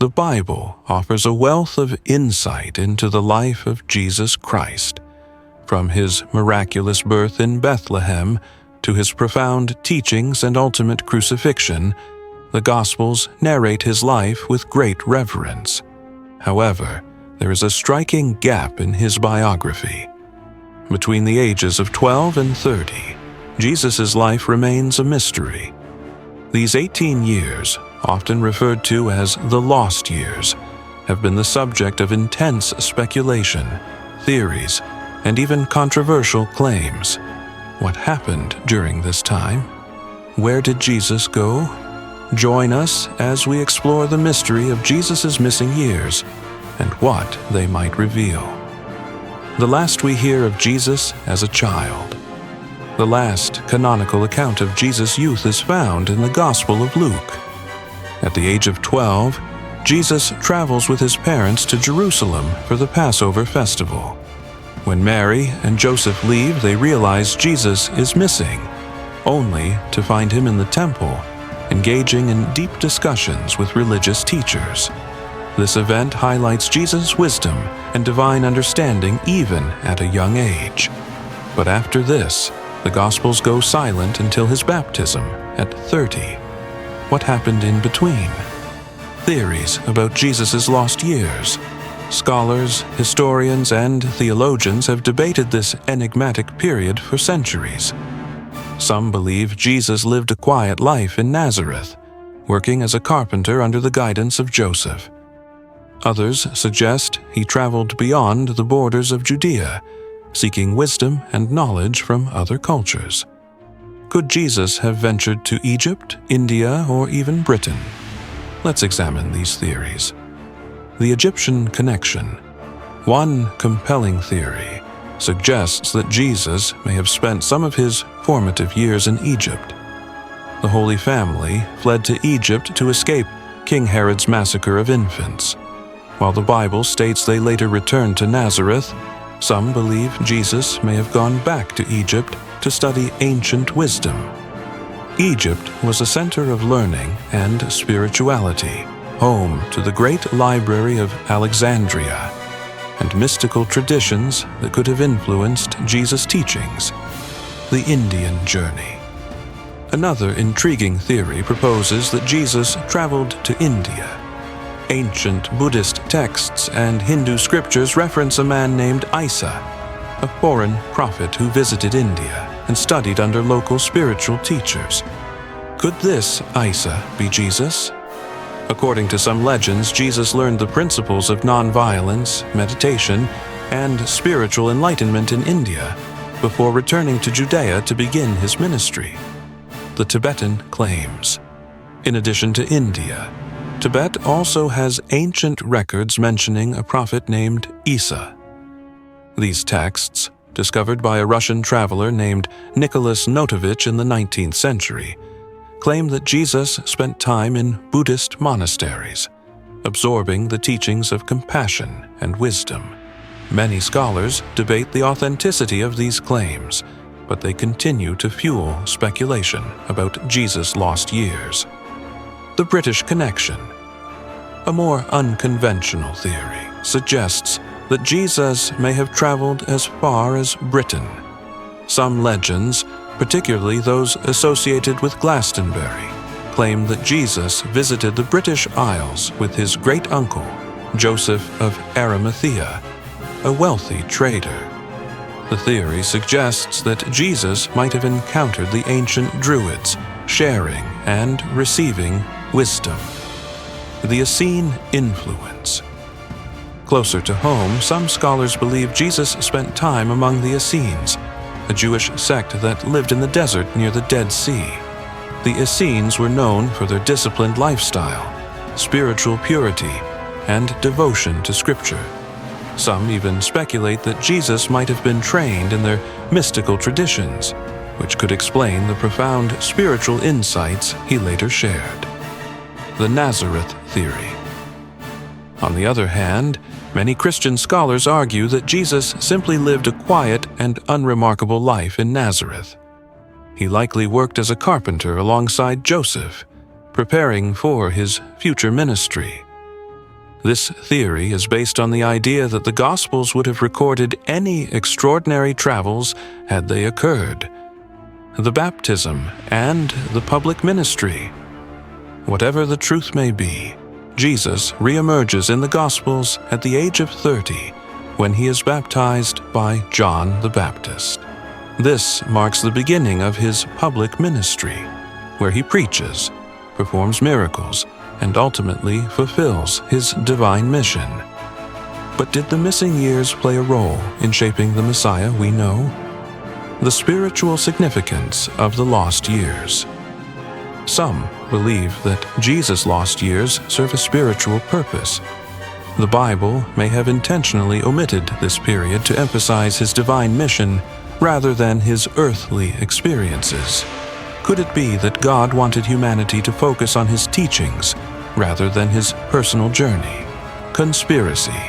the Bible offers a wealth of insight into the life of Jesus Christ. From his miraculous birth in Bethlehem to his profound teachings and ultimate crucifixion, the Gospels narrate his life with great reverence. However, there is a striking gap in his biography. Between the ages of 12 and 30, Jesus' life remains a mystery. These 18 years, often referred to as the lost years, have been the subject of intense speculation, theories, and even controversial claims. What happened during this time? Where did Jesus go? Join us as we explore the mystery of Jesus' missing years and what they might reveal. The last we hear of Jesus as a child. The last canonical account of Jesus' youth is found in the Gospel of Luke. At the age of 12, Jesus travels with his parents to Jerusalem for the Passover festival. When Mary and Joseph leave, they realize Jesus is missing, only to find him in the temple, engaging in deep discussions with religious teachers. This event highlights Jesus' wisdom and divine understanding even at a young age. But after this, the Gospels go silent until his baptism at 30. What happened in between? Theories about Jesus' lost years. Scholars, historians, and theologians have debated this enigmatic period for centuries. Some believe Jesus lived a quiet life in Nazareth, working as a carpenter under the guidance of Joseph. Others suggest he traveled beyond the borders of Judea, seeking wisdom and knowledge from other cultures. Could Jesus have ventured to Egypt, India, or even Britain? Let's examine these theories. The Egyptian connection. One compelling theory suggests that Jesus may have spent some of his formative years in Egypt. The Holy Family fled to Egypt to escape King Herod's massacre of infants. While the Bible states they later returned to Nazareth, some believe Jesus may have gone back to Egypt to study ancient wisdom. Egypt was a center of learning and spirituality, home to the great library of Alexandria, and mystical traditions that could have influenced Jesus' teachings. The Indian journey. Another intriguing theory proposes that Jesus traveled to India. Ancient Buddhist texts and Hindu scriptures reference a man named Isa, a foreign prophet who visited India and studied under local spiritual teachers. Could this Isa be Jesus? According to some legends, Jesus learned the principles of nonviolence, meditation, and spiritual enlightenment in India before returning to Judea to begin his ministry. The Tibetan Claims. In addition to India, Tibet also has ancient records mentioning a prophet named Isa. These texts, discovered by a Russian traveler named Nicholas Notovich in the 19th century, claim that Jesus spent time in Buddhist monasteries, absorbing the teachings of compassion and wisdom. Many scholars debate the authenticity of these claims, but they continue to fuel speculation about Jesus' lost years. The British connection. A more unconventional theory suggests that Jesus may have traveled as far as Britain. Some legends, particularly those associated with Glastonbury, claim that Jesus visited the British Isles with his great-uncle, Joseph of Arimathea, a wealthy trader. The theory suggests that Jesus might have encountered the ancient Druids, sharing and receiving wisdom. The Essene influence. Closer to home, some scholars believe Jesus spent time among the Essenes, a Jewish sect that lived in the desert near the Dead Sea. The Essenes were known for their disciplined lifestyle, spiritual purity, and devotion to Scripture. Some even speculate that Jesus might have been trained in their mystical traditions, which could explain the profound spiritual insights he later shared. The Nazareth theory. On the other hand, many Christian scholars argue that Jesus simply lived a quiet and unremarkable life in Nazareth. He likely worked as a carpenter alongside Joseph, preparing for his future ministry. This theory is based on the idea that the Gospels would have recorded any extraordinary travels had they occurred. The baptism and the public ministry. Whatever the truth may be, Jesus reemerges in the Gospels at the age of 30 when he is baptized by John the Baptist. This marks the beginning of his public ministry, where he preaches, performs miracles, and ultimately fulfills his divine mission. But did the missing years play a role in shaping the Messiah we know? The spiritual significance of the lost years. Some believe that Jesus' lost years serve a spiritual purpose. The Bible may have intentionally omitted this period to emphasize his divine mission rather than his earthly experiences. Could it be that God wanted humanity to focus on his teachings rather than his personal journey? Conspiracy,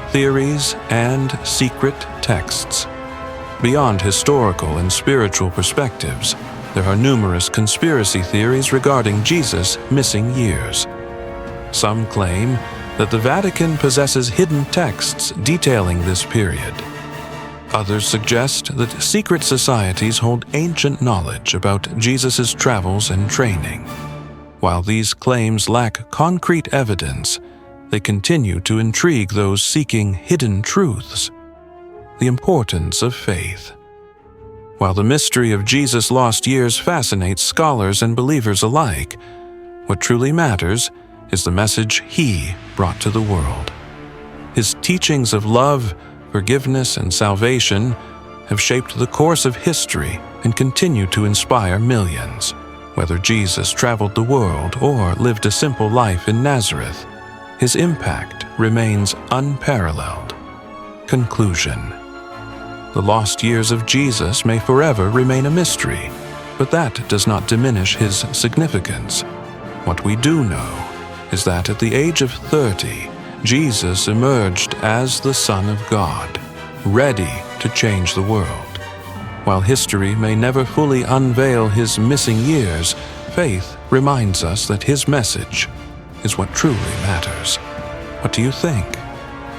theories, and secret texts. Beyond historical and spiritual perspectives, there are numerous conspiracy theories regarding Jesus' missing years. Some claim that the Vatican possesses hidden texts detailing this period. Others suggest that secret societies hold ancient knowledge about Jesus' travels and training. While these claims lack concrete evidence, they continue to intrigue those seeking hidden truths. The importance of faith. While the mystery of Jesus' lost years fascinates scholars and believers alike, what truly matters is the message he brought to the world. His teachings of love, forgiveness, and salvation have shaped the course of history and continue to inspire millions. Whether Jesus traveled the world or lived a simple life in Nazareth, his impact remains unparalleled. Conclusion. The lost years of Jesus may forever remain a mystery, but that does not diminish his significance. What we do know is that at the age of 30, Jesus emerged as the Son of God, ready to change the world. While history may never fully unveil his missing years, faith reminds us that his message is what truly matters. What do you think?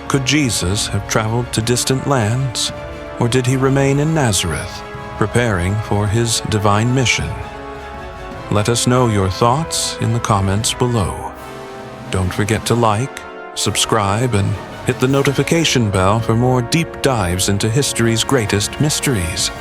Could Jesus have traveled to distant lands, or did he remain in Nazareth, preparing for his divine mission? Let us know your thoughts in the comments below. Don't forget to like, subscribe, and hit the notification bell for more deep dives into history's greatest mysteries.